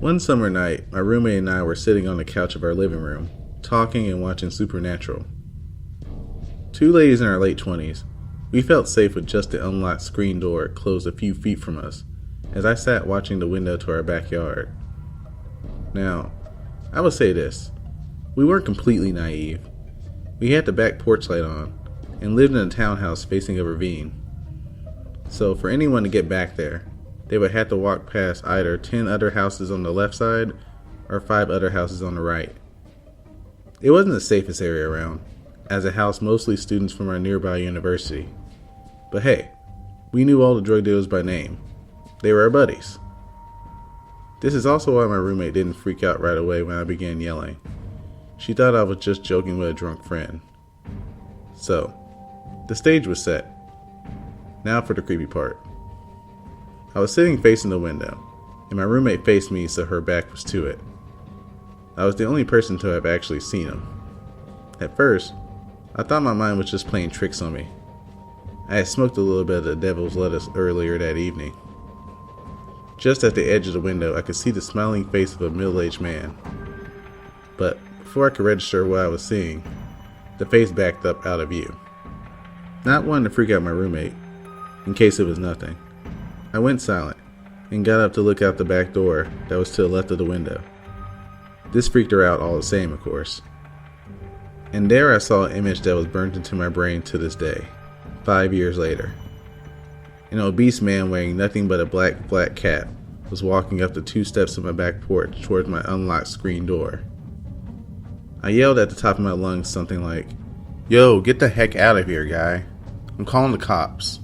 One summer night, my roommate and I were sitting on the couch of our living room, talking and watching Supernatural. Two ladies in our late 20s. We felt safe with just the unlocked screen door closed a few feet from us, as I sat watching the window to our backyard. Now, I will say this. We weren't completely naive. We had the back porch light on, and lived in a townhouse facing a ravine. So for anyone to get back there, they would have to walk past either 10 other houses on the left side or 5 other houses on the right. It wasn't the safest area around, as it housed mostly students from our nearby university. But hey, we knew all the drug dealers by name. They were our buddies. This is also why my roommate didn't freak out right away when I began yelling. She thought I was just joking with a drunk friend. So, the stage was set. Now for the creepy part. I was sitting facing the window, and my roommate faced me so her back was to it. I was the only person to have actually seen him. At first, I thought my mind was just playing tricks on me. I had smoked a little bit of the devil's lettuce earlier that evening. Just at the edge of the window, I could see the smiling face of a middle-aged man. But before I could register what I was seeing, the face backed up out of view. Not wanting to freak out my roommate, in case it was nothing, I went silent and got up to look out the back door that was to the left of the window. This freaked her out all the same, of course. And there I saw an image that was burned into my brain to this day, 5 years later. An obese man wearing nothing but a black flat cap was walking up the 2 steps of my back porch towards my unlocked screen door. I yelled at the top of my lungs something like, "Yo, get the heck out of here, guy. I'm calling the cops."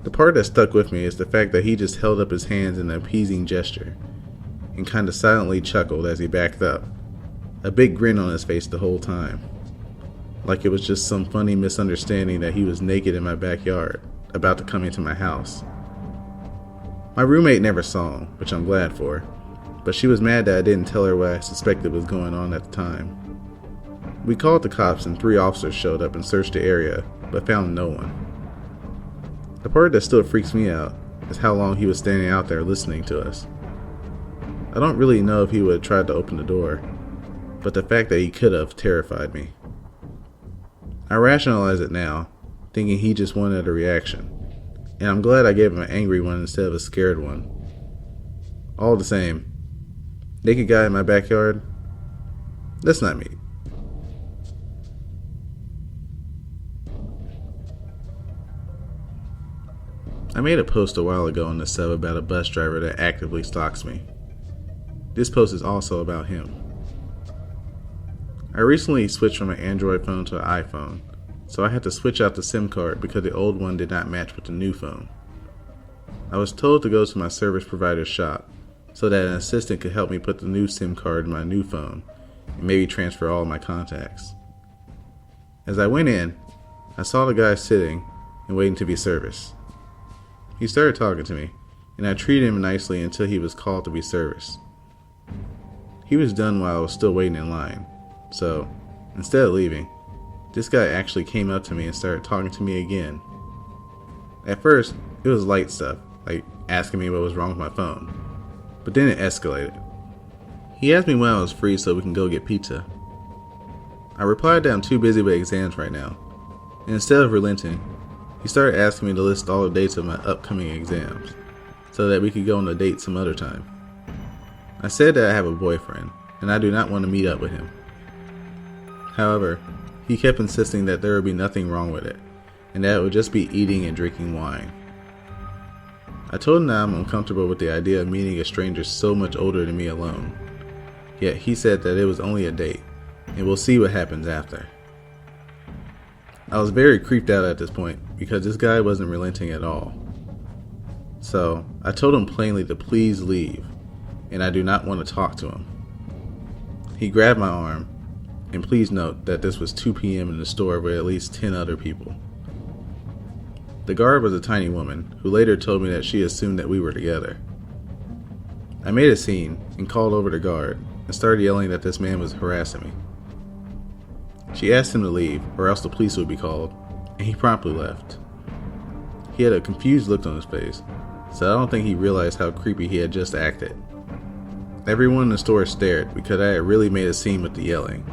The part that stuck with me is the fact that he just held up his hands in an appeasing gesture and kind of silently chuckled as he backed up, a big grin on his face the whole time, like it was just some funny misunderstanding that he was naked in my backyard, about to come into my house. My roommate never saw him, which I'm glad for, but she was mad that I didn't tell her what I suspected was going on at the time. We called the cops and 3 officers showed up and searched the area, but found no one. The part that still freaks me out is how long he was standing out there listening to us. I don't really know if he would have tried to open the door, but the fact that he could have terrified me. I rationalize it now, thinking he just wanted a reaction, and I'm glad I gave him an angry one instead of a scared one. All the same, naked guy in my backyard? That's not me. I made a post a while ago on the sub about a bus driver that actively stalks me. This post is also about him. I recently switched from an Android phone to an iPhone, so I had to switch out the SIM card because the old one did not match with the new phone. I was told to go to my service provider's shop so that an assistant could help me put the new SIM card in my new phone and maybe transfer all of my contacts. As I went in, I saw the guy sitting and waiting to be serviced. He started talking to me, and I treated him nicely until he was called to be serviced. He was done while I was still waiting in line, so instead of leaving, this guy actually came up to me and started talking to me again. At first, it was light stuff, like asking me what was wrong with my phone, but then it escalated. He asked me when I was free so we can go get pizza. I replied that I'm too busy with exams right now, and instead of relenting, he started asking me to list all the dates of my upcoming exams, so that we could go on a date some other time. I said that I have a boyfriend, and I do not want to meet up with him. However, he kept insisting that there would be nothing wrong with it, and that it would just be eating and drinking wine. I told him that I'm uncomfortable with the idea of meeting a stranger so much older than me alone, yet he said that it was only a date, and we'll see what happens after. I was very creeped out at this point because this guy wasn't relenting at all. So I told him plainly to please leave, and I do not want to talk to him. He grabbed my arm, and please note that this was 2 p.m. in the store with at least 10 other people. The guard was a tiny woman who later told me that she assumed that we were together. I made a scene and called over the guard and started yelling that this man was harassing me. She asked him to leave, or else the police would be called, and he promptly left. He had a confused look on his face, so I don't think he realized how creepy he had just acted. Everyone in the store stared because I had really made a scene with the yelling,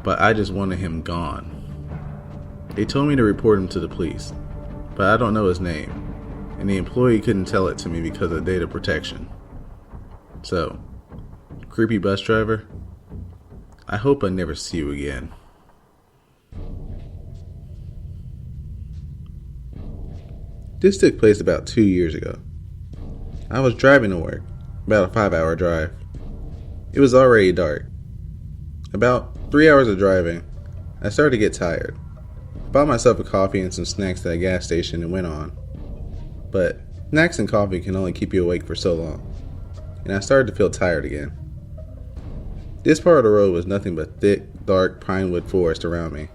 but I just wanted him gone. They told me to report him to the police, but I don't know his name, and the employee couldn't tell it to me because of data protection. So, creepy bus driver, I hope I never see you again. This took place about 2 years ago. I was driving to work, about a 5-hour drive. It was already dark. About 3 hours of driving, I started to get tired. I bought myself a coffee and some snacks at a gas station and went on. But snacks and coffee can only keep you awake for so long, and I started to feel tired again. This part of the road was nothing but thick, dark pinewood forest around me.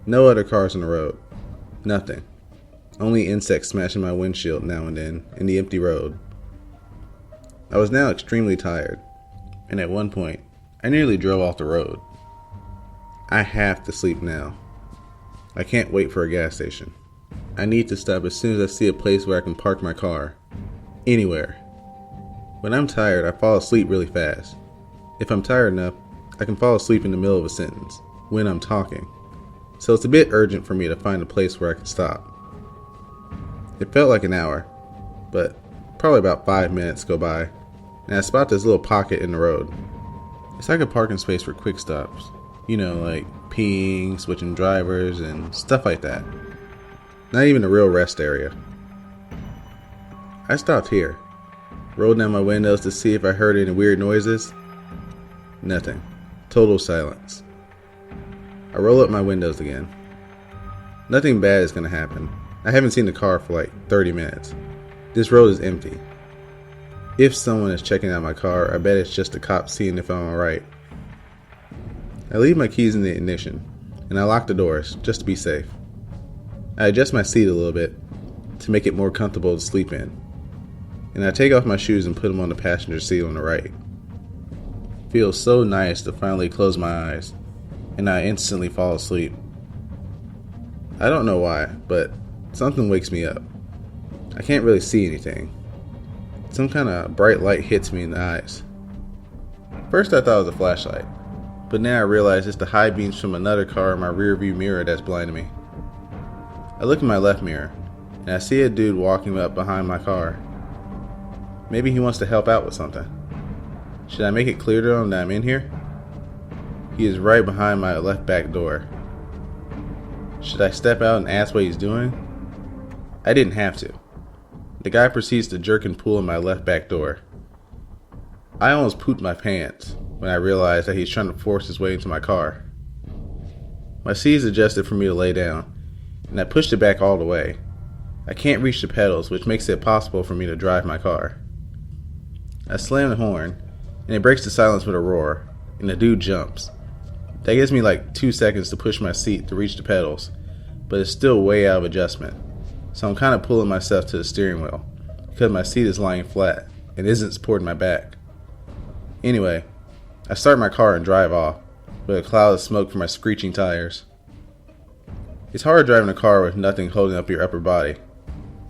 No other cars on the road. Nothing. Only insects smashing my windshield now and then in the empty road. I was now extremely tired, and at one point, I nearly drove off the road. I have to sleep now. I can't wait for a gas station. I need to stop as soon as I see a place where I can park my car. Anywhere. When I'm tired, I fall asleep really fast. If I'm tired enough, I can fall asleep in the middle of a sentence when I'm talking. So it's a bit urgent for me to find a place where I can stop. It felt like an hour, but probably about 5 minutes go by, and I spot this little pocket in the road. It's like a parking space for quick stops. You know, like peeing, switching drivers, and stuff like that. Not even a real rest area. I stopped here, rolled down my windows to see if I heard any weird noises. Nothing. Total silence. I roll up my windows again. Nothing bad is going to happen. I haven't seen the car for like 30 minutes. This road is empty. If someone is checking out my car, I bet it's just a cop seeing if I'm alright. I leave my keys in the ignition, and I lock the doors just to be safe. I adjust my seat a little bit to make it more comfortable to sleep in, and I take off my shoes and put them on the passenger seat on the right. It feels so nice to finally close my eyes, and I instantly fall asleep. I don't know why, but something wakes me up. I can't really see anything. Some kind of bright light hits me in the eyes. First I thought it was a flashlight, but now I realize it's the high beams from another car in my rearview mirror that's blinding me. I look in my left mirror, and I see a dude walking up behind my car. Maybe he wants to help out with something. Should I make it clear to him that I'm in here? He is right behind my left back door. Should I step out and ask what he's doing? I didn't have to. The guy proceeds to jerk and pull on my left back door. I almost pooped my pants when I realized that he's trying to force his way into my car. My seat is adjusted for me to lay down, and I pushed it back all the way. I can't reach the pedals, which makes it possible for me to drive my car. I slam the horn, and it breaks the silence with a roar, and the dude jumps. That gives me like 2 seconds to push my seat to reach the pedals, but it's still way out of adjustment. So I'm kind of pulling myself to the steering wheel, because my seat is lying flat and isn't supporting my back. Anyway, I start my car and drive off, with a cloud of smoke from my screeching tires. It's hard driving a car with nothing holding up your upper body,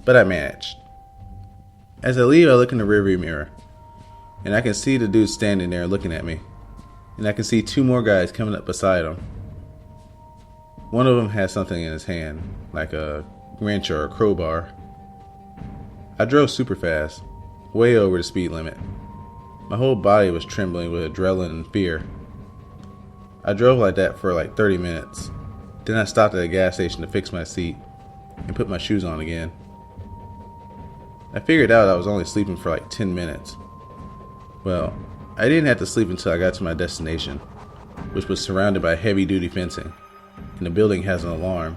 but I managed. As I leave, I look in the rearview mirror, and I can see the dude standing there looking at me, and I can see 2 more guys coming up beside him. One of them has something in his hand, like a wrench or a crowbar. I drove super fast, way over the speed limit. My whole body was trembling with adrenaline and fear. I drove like that for like 30 minutes. Then I stopped at a gas station to fix my seat and put my shoes on again. I figured out I was only sleeping for like 10 minutes. Well, I didn't have to sleep until I got to my destination, which was surrounded by heavy-duty fencing, and the building has an alarm.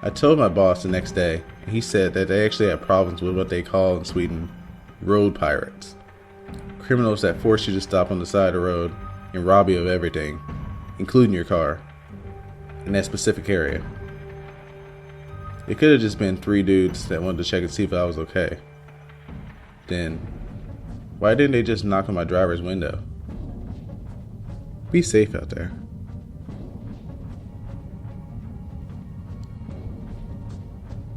I told my boss the next day, and he said that they actually have problems with what they call in Sweden road pirates. Criminals that force you to stop on the side of the road and rob you of everything, including your car, in that specific area. It could have just been 3 dudes that wanted to check and see if I was okay. Then, why didn't they just knock on my driver's window? Be safe out there.